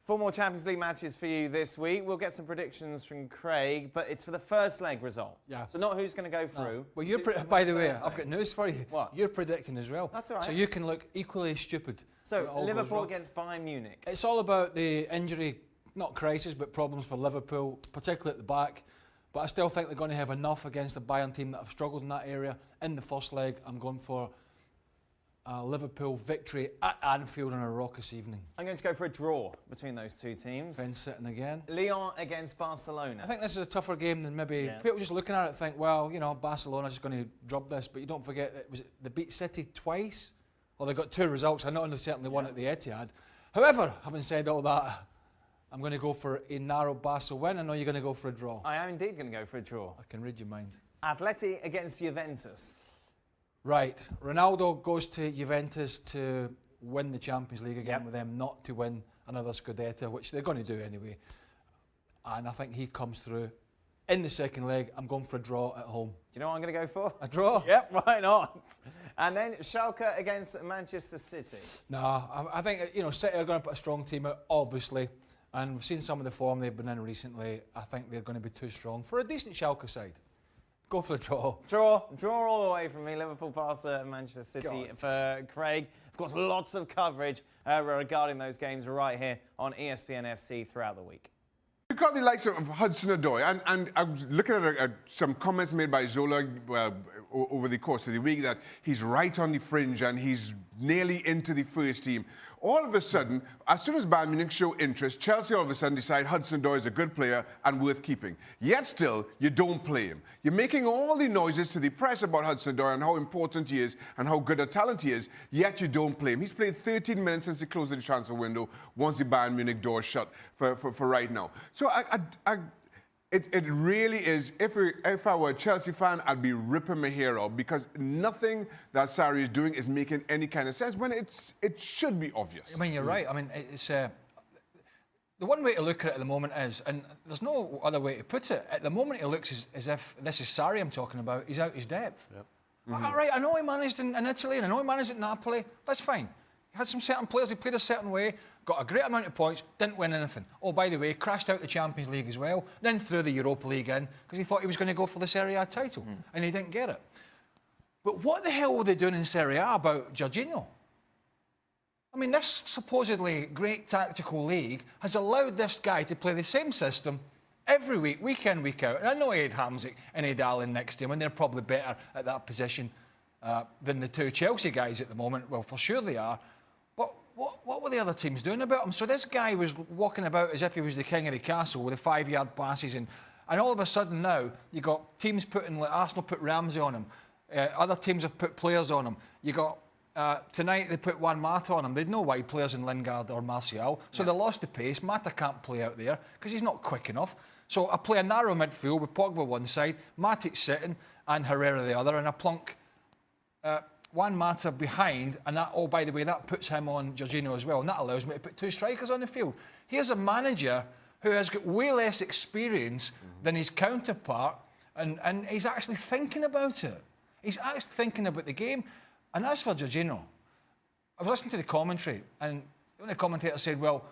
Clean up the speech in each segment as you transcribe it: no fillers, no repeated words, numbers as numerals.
4 more Champions League matches for you this week. We'll get some predictions from Craig, but it's for the first leg result. Yeah. So not who's going to go through. No. Well, you're by the way, I've got news for you. What? You're predicting as well. That's all right. So you can look equally stupid. So Liverpool against Bayern Munich. It's all about the injury, not crisis, but problems for Liverpool, particularly at the back. But I still think they're going to have enough against a Bayern team that have struggled in that area. In the first leg, I'm going for a Liverpool victory at Anfield on a raucous evening. I'm going to go for a draw between those two teams. Ben sitting again. Lyon against Barcelona. I think this is a tougher game than maybe people just looking at it think, well, you know, Barcelona's just going to drop this. But you don't forget, they beat City twice. Well, they got 2 results. I know they certainly won at the Etihad. However, having said all that, I'm going to go for a narrow Barca win. I know you're going to go for a draw. I am indeed going to go for a draw. I can read your mind. Atleti against Juventus. Right. Ronaldo goes to Juventus to win the Champions League again with them, not to win another Scudetto, which they're going to do anyway. And I think he comes through. In the second leg, I'm going for a draw at home. Do you know what I'm going to go for? A draw? Yep, why not? And then Schalke against Manchester City. No, I think, you know, City are going to put a strong team out, obviously. And we've seen some of the form they've been in recently. I think they're going to be too strong for a decent Schalke side. Go for the draw. Draw all the way from me. Liverpool, Barca and Manchester City for Craig. Of course, lots of coverage regarding those games right here on ESPN FC throughout the week. You've got the likes of Hudson-Odoi, and I was looking at some comments made by Zola over the course of the week that he's right on the fringe and he's nearly into the first team. All of a sudden, as soon as Bayern Munich show interest, Chelsea all of a sudden decide Hudson-Odoi is a good player and worth keeping. Yet still, you don't play him. You're making all the noises to the press about Hudson-Odoi and how important he is and how good a talent he is, yet you don't play him. He's played 13 minutes since the close of the transfer window, once the Bayern Munich door shut for right now. So it really is, if I were a Chelsea fan, I'd be ripping my hair out because nothing that Sarri is doing is making any kind of sense when it should be obvious. I mean, you're right. I mean, it's the one way to look at it at the moment is, and there's no other way to put it, at the moment it looks as if, this is Sarri I'm talking about, he's out his depth. Yep. All right, I know he managed in Italy and I know he managed at Napoli, that's fine. He had some certain players, he played a certain way, got a great amount of points, didn't win anything. Oh, by the way, crashed out the Champions League as well, then threw the Europa League in because he thought he was going to go for the Serie A title, and he didn't get it. But what the hell were they doing in Serie A about Jorginho? I mean, this supposedly great tactical league has allowed this guy to play the same system every week, week in, week out. And I know he had Hamzik and he had Allen next to him, and they're probably better at that position than the 2 Chelsea guys at the moment. Well, for sure they are. But what were the other teams doing about him? So this guy was walking about as if he was the king of the castle with the 5-yard passes, and all of a sudden now you got teams putting, like Arsenal put Ramsey on him, other teams have put players on him. You got tonight they put Juan Mata on him. They'd no wide players in Lingard or Martial, so they lost the pace. Mata can't play out there because he's not quick enough. So I play a narrow midfield with Pogba one side, Matic sitting, and Herrera the other, and I plunk Juan Mata behind, and that, oh, by the way, that puts him on Jorginho as well, and that allows me to put 2 strikers on the field. Here's a manager who has got way less experience than his counterpart, and he's actually thinking about it. He's actually thinking about the game. And as for Jorginho, I was listening to the commentary, and one of the commentators said, well,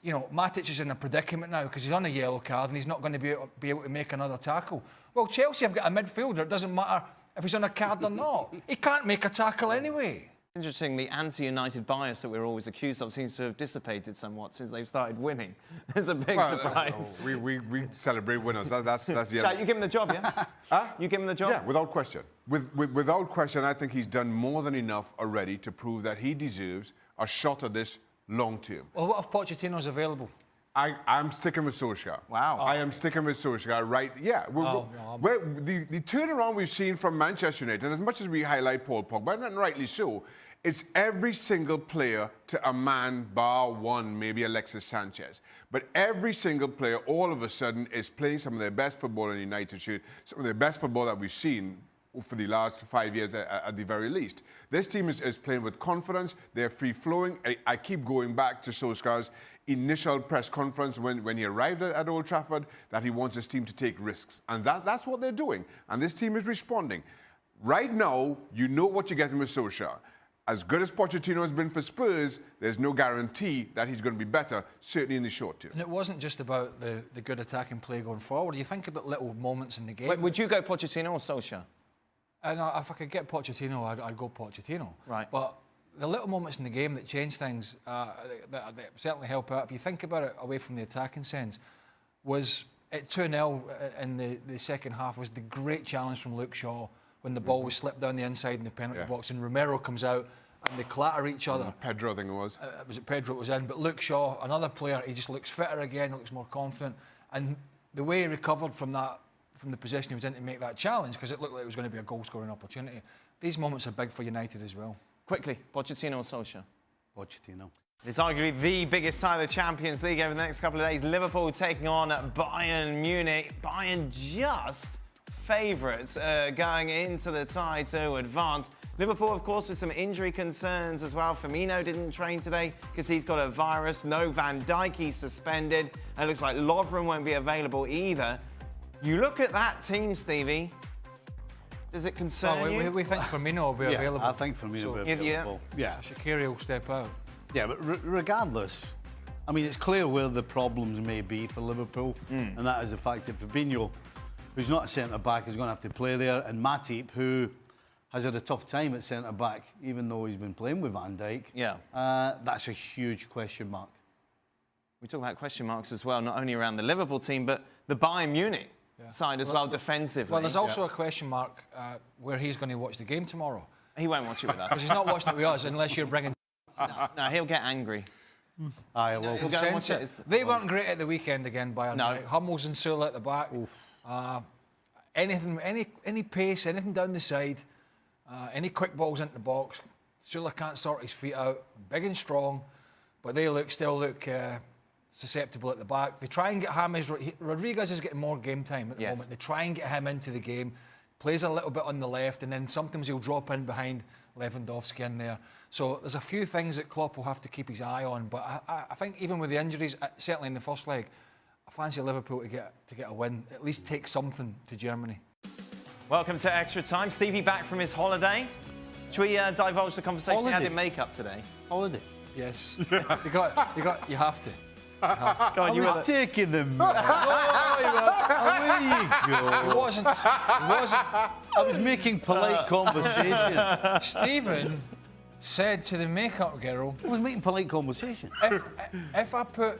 you know, Matic is in a predicament now because he's on a yellow card and he's not going to be able to make another tackle. Well, Chelsea have got a midfielder. It doesn't matter if he's on a card or not. He can't make a tackle anyway. Interesting, the anti-United bias that we're always accused of seems to have dissipated somewhat since they've started winning. It's a big surprise. We celebrate winners. That's the end. So you give him the job, yeah? Huh? You give him the job? Yeah, without question. Without question, I think he's done more than enough already to prove that he deserves a shot at this long term. Well, what if Pochettino's available? I'm sticking with Solskjaer. Wow. I am sticking with Solskjaer, right? Yeah. The turnaround we've seen from Manchester United, as much as we highlight Paul Pogba, and rightly so, it's every single player to a man, bar one, maybe Alexis Sanchez. But every single player, all of a sudden, is playing some of their best football in the United shirt, some of the best football that we've seen for the last 5 years at the very least. This team is playing with confidence. They're free-flowing. I keep going back to Solskjaer's initial press conference when he arrived at Old Trafford, that he wants his team to take risks. And that's what they're doing. And this team is responding. Right now, you know what you're getting with Solskjaer. as good as Pochettino has been for Spurs, there's no guarantee that he's going to be better, certainly in the short term. And it wasn't just about the good attacking play going forward. You think about little moments in the game. Wait, would you go Pochettino or Solskjaer? And if I could get Pochettino, I'd go Pochettino. Right. But the little moments in the game that change things, that certainly help out. If you think about it away from the attacking sense, was at 2-0 in the second half was the great challenge from Luke Shaw when the ball was slipped down the inside in the penalty box and Romero comes out and they clatter each other. Pedro, I think it was. Was it Pedro was in? But Luke Shaw, another player, he just looks fitter again, looks more confident. And the way he recovered from that, from the position he was in to make that challenge, because it looked like it was going to be a goal-scoring opportunity. These moments are big for United as well. Quickly, Pochettino or Solskjaer? Pochettino. It's arguably the biggest tie of the Champions League over the next couple of days. Liverpool taking on Bayern Munich. Bayern just favourites going into the tie to advance. Liverpool, of course, with some injury concerns as well. Firmino didn't train today because he's got a virus. No Van Dijk, he's suspended. And it looks like Lovren won't be available either. You look at that team, Stevie. Does it concern you? We think Firmino will be available. I think Firmino will be available. Yeah. Shaqiri will step out. Yeah, but regardless, I mean, it's clear where the problems may be for Liverpool, and that is the fact that Fabinho, who's not a centre-back, is going to have to play there, and Matip, who has had a tough time at centre-back, even though he's been playing with Van Dijk. Yeah. That's a huge question mark. We talk about question marks as well, not only around the Liverpool team, but the Bayern Munich side as well, defensively. Well, there's also a question mark where he's going to watch the game tomorrow. He won't watch it with us. Because he's not watching it with us unless you're bringing... No, he'll get angry. Aye, well, He'll go and watch it. They weren't great at the weekend again, Bayern Munich. Hummels and Sula at the back. Anything, any pace, anything down the side, any quick balls into the box. Sula can't sort his feet out. Big and strong, but they still look susceptible at the back. They try and get James Rodriguez is getting more game time at the moment. They try and get him into the game. Plays a little bit on the left, and then sometimes he'll drop in behind Lewandowski in there. So there's a few things that Klopp will have to keep his eye on. But I think even with the injuries, certainly in the first leg, I fancy Liverpool to get a win. At least take something to Germany. Welcome to Extra Time. Stevie back from his holiday. Should we divulge the conversation he had in makeup today? Holiday. Yes. you have to. Go on, I was taking them. Away you go. It wasn't. I was making polite conversation. Stephen said to the makeup girl, I was making polite conversation. if I put,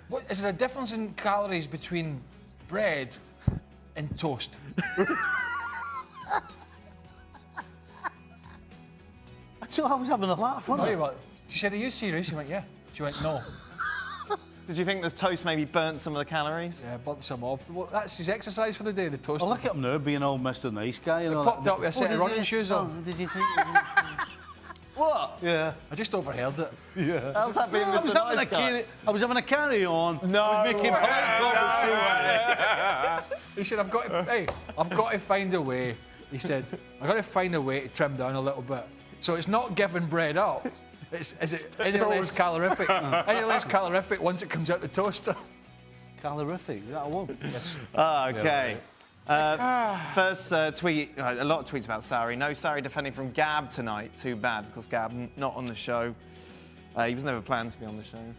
what is there a difference in calories between bread and toast? So I was having a laugh, wasn't I? She said, "Are you serious?" She went, "Yeah." She went, "No." Did you think the toast maybe burnt some of the calories? Yeah, burnt some off. Well, that's his exercise for the day, the toast. Well, look at him now, being all Mr. Nice Guy. He popped up with a set of running shoes on. Did you think? What? Yeah. I just overheard it. Yeah. How's that being Mr. Nice Guy? I was having a carry-on. No I was making polite conversation. He said, I've got to find a way. He said, I've got to find a way to trim down a little bit. So it's not giving bread up. Is it any less calorific? Any less calorific once it comes out the toaster? Calorific, is that a word? Yes. Okay. First tweet, a lot of tweets about Sarri. No Sarri defending from Gab tonight. Too bad, because Gab not on the show. He was never planned to be on the show.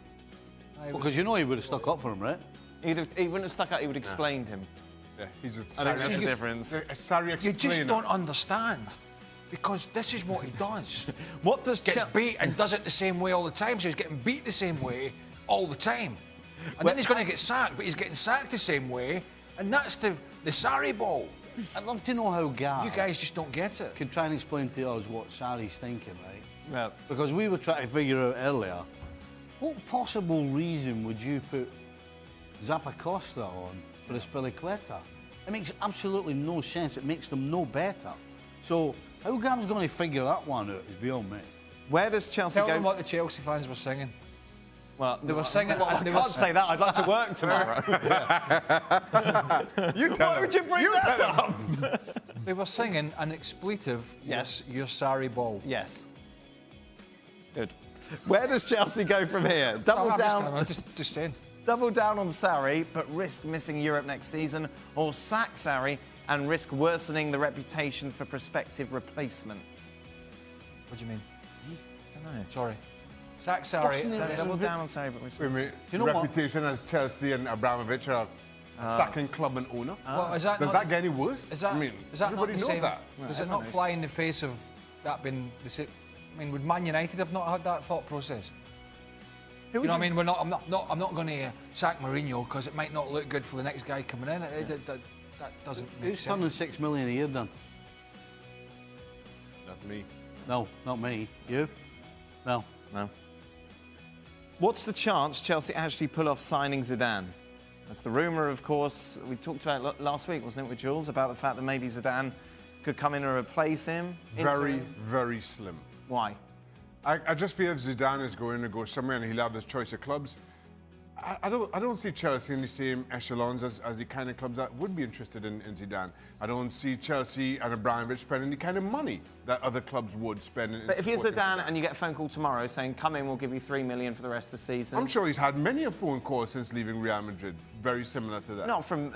Because you know he would have stuck up for him, right? He wouldn't have stuck out, he would have explained him. Yeah, he's a I think that's the difference. Sarri You just explainer. don't understand. Because this is what he does. What does Gets beat and does it the same way all the time. So he's getting beat the same way all the time. And then he's going to get sacked, but he's getting sacked the same way. And that's the Sarri ball. I'd love to know how You guys just don't get it. can try and explain to us what Sarri's thinking, right? Well, Because we were trying to figure out earlier, what possible reason would you put Zappacosta on for Aspilicueta? It makes absolutely no sense. It makes them no better. So how Gam's going to figure that one out is beyond me. where does Chelsea Tell go? them what the Chelsea fans were singing. Well, They were singing. I can't say that. I'd like to work tomorrow. Why would you bring that up? They were singing an expletive. Yes. Your Sarri ball. Yes. Good. Where does Chelsea go from here? I'm just saying. Double down on Sarri, but risk missing Europe next season, or sack Sarri and risk worsening the reputation for prospective replacements? What do you mean? I don't know. Sorry. Zach, sorry. What's the- Double down on sorry, but Wait a minute. you know what? Reputation as Chelsea and Abramovich are a second club and owner. Well, is that Does not- that get any worse? Is that, I mean, is that everybody not the knows same? that. Does it not fly in the face of that being the same? I mean, would Man United have not had that thought process? You know what I mean? I'm not going to sack Mourinho because it might not look good for the next guy coming in. That doesn't make Who's sense. turning 6 million a year then? That's me. No, not me. You? No. No. What's the chance Chelsea actually pull off signing Zidane? That's the rumour, of course. We talked about it last week, wasn't it, with Jules, about the fact that maybe Zidane could come in and replace him. Very, very slim. Why? I just feel if Zidane is going to go somewhere and he'll have this choice of clubs, I don't see Chelsea in the same echelons as the kind of clubs that would be interested in Zidane. I don't see Chelsea and Abramovich spending the kind of money that other clubs would spend. But if you're Zidane and you get a phone call tomorrow saying, come in, we'll give you $3 million for the rest of the season. I'm sure he's had many a phone call since leaving Real Madrid, very similar to that. Not from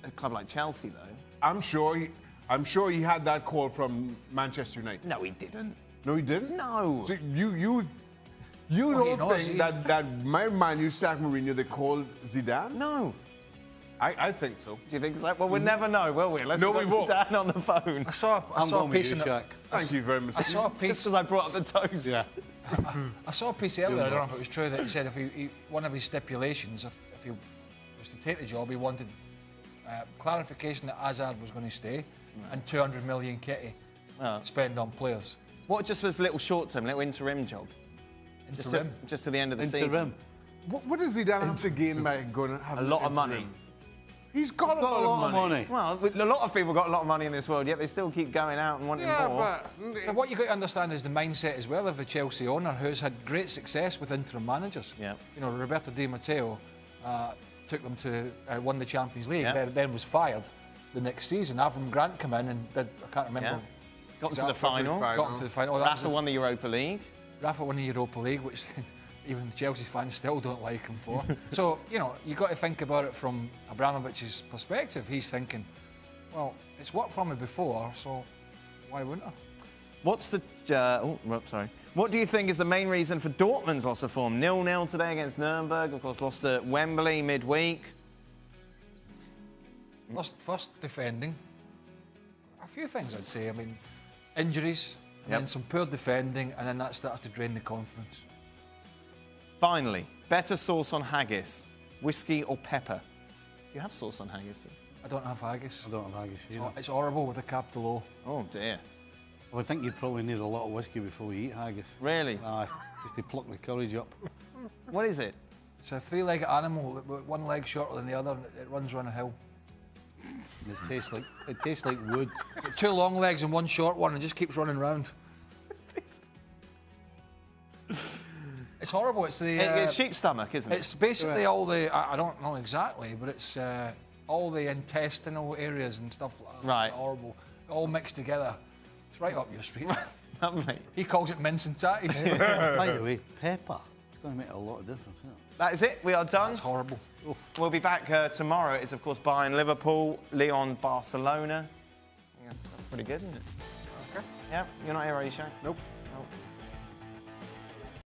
a club like Chelsea, though. I'm sure he had that call from Manchester United. No, he didn't. No, he didn't? No. So you he don't knows think he- that my man, you sacked Mourinho, they called Zidane? No. I think so. Do you think so? Well, we'll never know, will we? Let's No, put we won't. Zidane on the phone. I saw I'm a going with piece you, in Shaq. Thank you very much. I saw a Just piece. because I brought up the toast. Yeah. I saw a piece earlier. I don't know if it was true that he said if one of his stipulations, if he was to take the job, he wanted clarification that Hazard was going to stay and 200 million kitty spend on players. What just was a little short-term, little interim job? Interim. Just to the end of the season. Interim. What does Zidane have to gain by going to have A lot of money. He's got a Got a lot of money. Well, a lot of people got a lot of money in this world, yet they still keep going out and wanting Yeah, more. but And what you got to understand is the mindset as well of the Chelsea owner, who's had great success with interim managers. Yeah. You know, Roberto Di Matteo took them to won the Champions League, Yeah. then was fired the next season. Avram Grant came in and did, I can't remember. Yeah. Got to Exactly. the final. Got to the final. Oh, that was Rafa won the Europa League. Rafa won the Europa League, which even the Chelsea fans still don't like him for. So, you know, you got to think about it from Abramovich's perspective. He's thinking, well, it's worked for me before, so why wouldn't I? What's the... sorry. What do you think is the main reason for Dortmund's loss of form? 0-0 today against Nuremberg. Of course, lost at Wembley midweek. First defending. A few things I'd say. I mean, injuries, and Yep. then some poor defending, and then that starts to drain the confidence. Finally, better sauce on haggis, whiskey or pepper? Do you have sauce on haggis? I don't have haggis. I don't have haggis either. It's horrible with a capital O. Oh, dear. I would think you'd probably need a lot of whiskey before you eat haggis. Really? Aye, just to pluck the courage up. What is it? It's a three-legged animal, with one leg shorter than the other, and it runs around a hill. And it tastes like wood. Two long legs and one short one, and just keeps running round. It's horrible. It's the. It's sheep's stomach, isn't it? It's basically all the. I don't know exactly, but it's all the intestinal areas and stuff like that. Right. Horrible. All mixed together. It's right up your street. Lovely. He calls it mince and tatties. By the way, pepper. It's going to make a lot of difference, isn't it? That is it. We are done. That's horrible. We'll be back tomorrow. It's, of course, Bayern, Liverpool, Lyon, Barcelona. I think that's pretty good, isn't it? Okay. Yeah, you're not here, are you, Shaq? Nope. Nope.